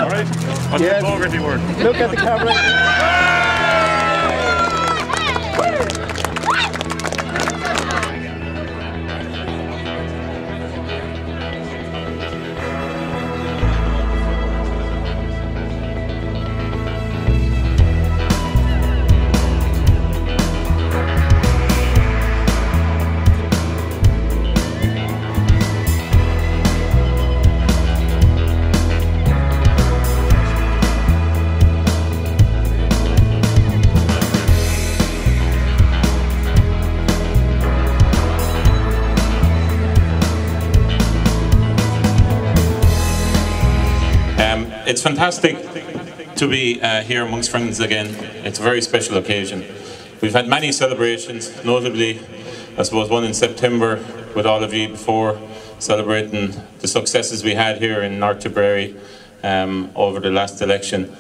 All right. What's the Fogarty word? Look at the camera. It's fantastic to be here amongst friends again. It's a very special occasion. We've had many celebrations, notably, I suppose, one in September with all of you before, celebrating the successes we had here in North Tipperary over the last election.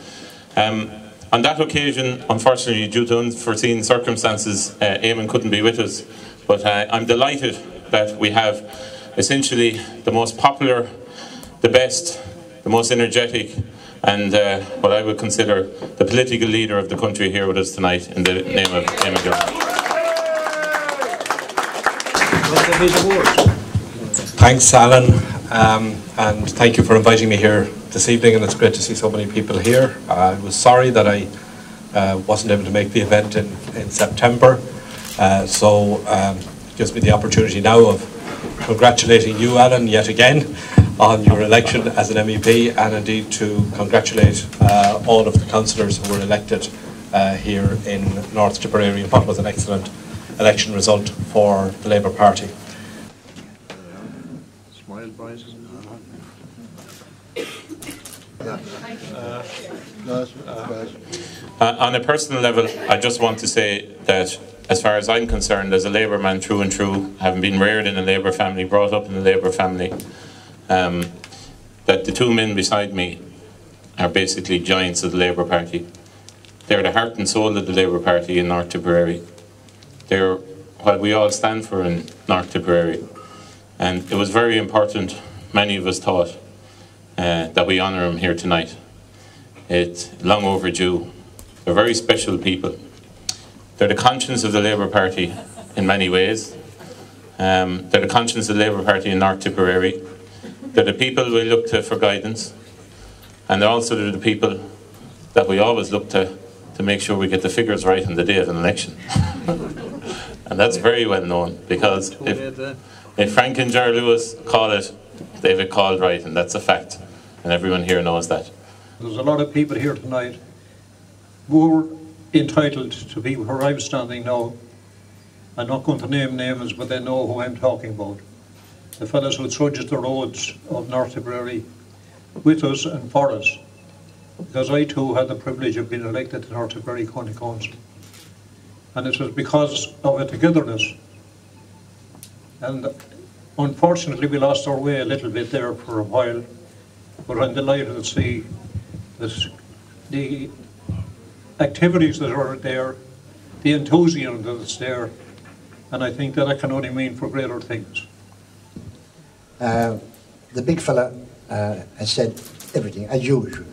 On that occasion, unfortunately, due to unforeseen circumstances, Eamon couldn't be with us, but I'm delighted that we have essentially the most popular, the best, the most energetic, and what I would consider the political leader of the country here with us tonight in the name of Eamon Gilmore. Thanks, Alan, and thank you for inviting me here this evening, and it's great to see so many people here. I was sorry that I wasn't able to make the event in September, so it gives me the opportunity now of congratulating you, Alan, yet again on your election as an MEP, and indeed to congratulate all of the councillors who were elected here in North Tipperary, and what was an excellent election result for the Labour Party. Smile, boys. On a personal level, I just want to say that as far as I'm concerned, as a Labour man through and through, having been reared in a Labour family, brought up in a Labour family, that the two men beside me are basically giants of the Labour Party. They're the heart and soul of the Labour Party in North Tipperary. They're what we all stand for in North Tipperary. And it was very important, many of us thought, that we honour them here tonight. It's long overdue. They're very special people. They're the conscience of the Labour Party in many ways. They're the conscience of the Labour Party in North Tipperary. They're the people we look to for guidance. And they're also the people that we always look to make sure we get the figures right on the day of an election. And that's very well known, because if Frank and Ger Lewis call it, they've it called right, and that's a fact. And everyone here knows that. There's a lot of people here tonight who are entitled to be where I'm standing now. I'm not going to name names, but they know who I'm talking about. The fellows who trudged the roads of North Tipperary with us and for us. Because I too had the privilege of being elected to North Tipperary County Council. And it was because of a togetherness. And unfortunately we lost our way a little bit there for a while. But I'm delighted to see that the activities that are there, the enthusiasm that's there, and I think that can only mean for greater things. The big fella has said everything, as usual.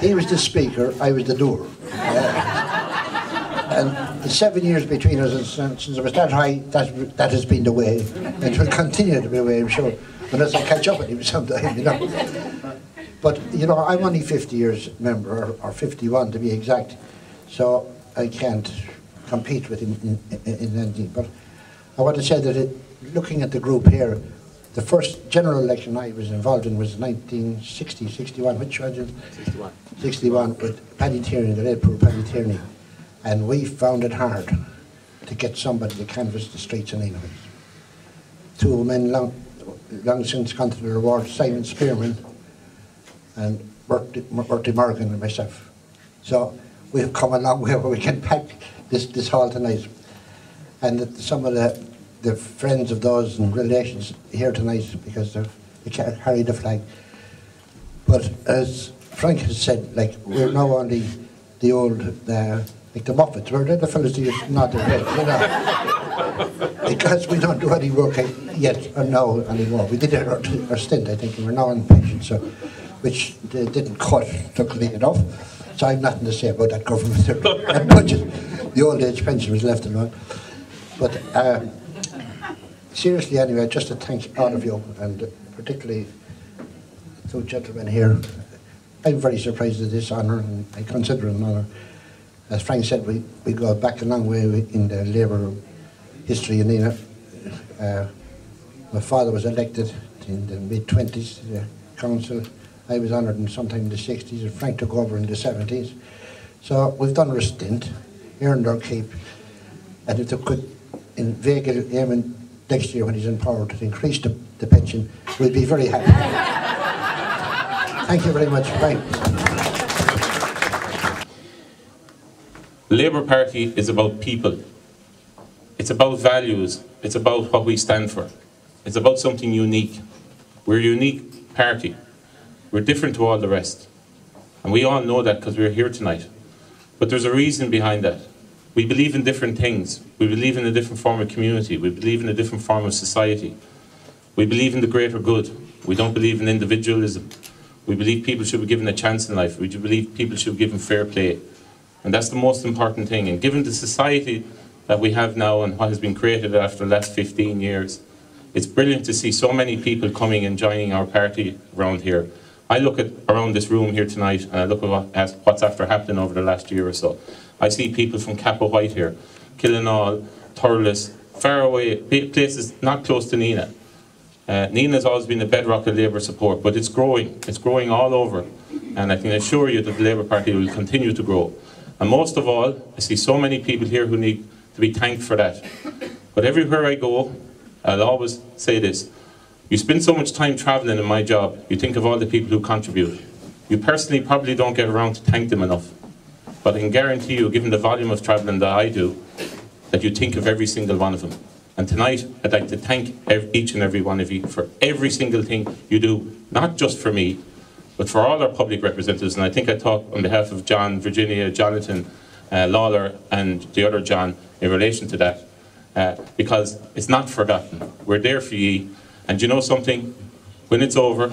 He was the speaker, I was the doer. And the 7 years between us, and since I was that high, that has been the way, and it will continue to be the way, I'm sure, unless I catch up with him sometime, you know. But, you know, I'm only 50 years member, or 51 to be exact, so I can't compete with him in anything. But I want to say that looking at the group here, the first general election I was involved in was 1960, 61, which was it? 61. 61, with Paddy Tierney, the late poor Paddy Tierney. And we found it hard to get somebody to canvass the streets in Nenagh. Two men long since gone to the reward, Simon Spearman and Bertie Morgan and myself. So we've come a long way where we can pack this hall tonight. And some of the friends of those and relations here tonight, because they carry the flag. But as Frank has said, like, we're now only the old, like the Muppets, we're the fellas who used to nod their heads, you know. Because we don't do any work yet or now anymore. We did our stint, I think, and we're now on pension, so which they didn't cut, luckily enough. So I've nothing to say about that government budget. The old age pension was left alone. But seriously, anyway, just to thank all of you, and particularly the two gentlemen here. I'm very surprised at this honour, and I consider it an honour. As Frank said, we go back a long way in the Labour history in Nenagh. My father was elected in the mid-20s to the council. I was honoured in sometime in the 60s, and Frank took over in the 70s. So we've done our stint, earned our keep, and if they could inveigle Eamon next year when he's in power to increase the pension, we'll be very happy. Thank you very much. Bye. The Labour Party is about people. It's about values. It's about what we stand for. It's about something unique. We're a unique party. We're different to all the rest. And we all know that because we're here tonight. But there's a reason behind that. We believe in different things. We believe in a different form of community. We believe in a different form of society. We believe in the greater good. We don't believe in individualism. We believe people should be given a chance in life. We believe people should be given fair play. And that's the most important thing. And given the society that we have now and what has been created after the last 15 years, it's brilliant to see so many people coming and joining our party around here. I look at around this room here tonight, and I look at what's after happening over the last year or so. I see people from Cappa White here, Killinall, Thurles, far away, places not close to Nenagh. Nenagh has always been the bedrock of Labour support, but it's growing. It's growing all over. And I can assure you that the Labour Party will continue to grow. And most of all, I see so many people here who need to be thanked for that. But everywhere I go, I'll always say this. You spend so much time travelling in my job, you think of all the people who contribute. You personally probably don't get around to thank them enough. But I can guarantee you, given the volume of travelling that I do, that you think of every single one of them. And tonight, I'd like to thank each and every one of you for every single thing you do, not just for me, but for all our public representatives. And I think I talk on behalf of John, Virginia, Jonathan, Lawler, and the other John in relation to that, because it's not forgotten. We're there for you. And you know something? When it's over,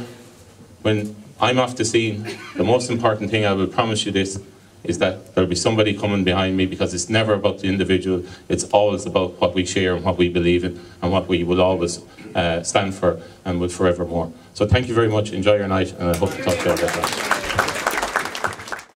when I'm off the scene, the most important thing, I will promise you this, is that there'll be somebody coming behind me, because it's never about the individual, it's always about what we share and what we believe in and what we will always stand for and will forevermore. So thank you very much, enjoy your night, and I hope to talk to you about that.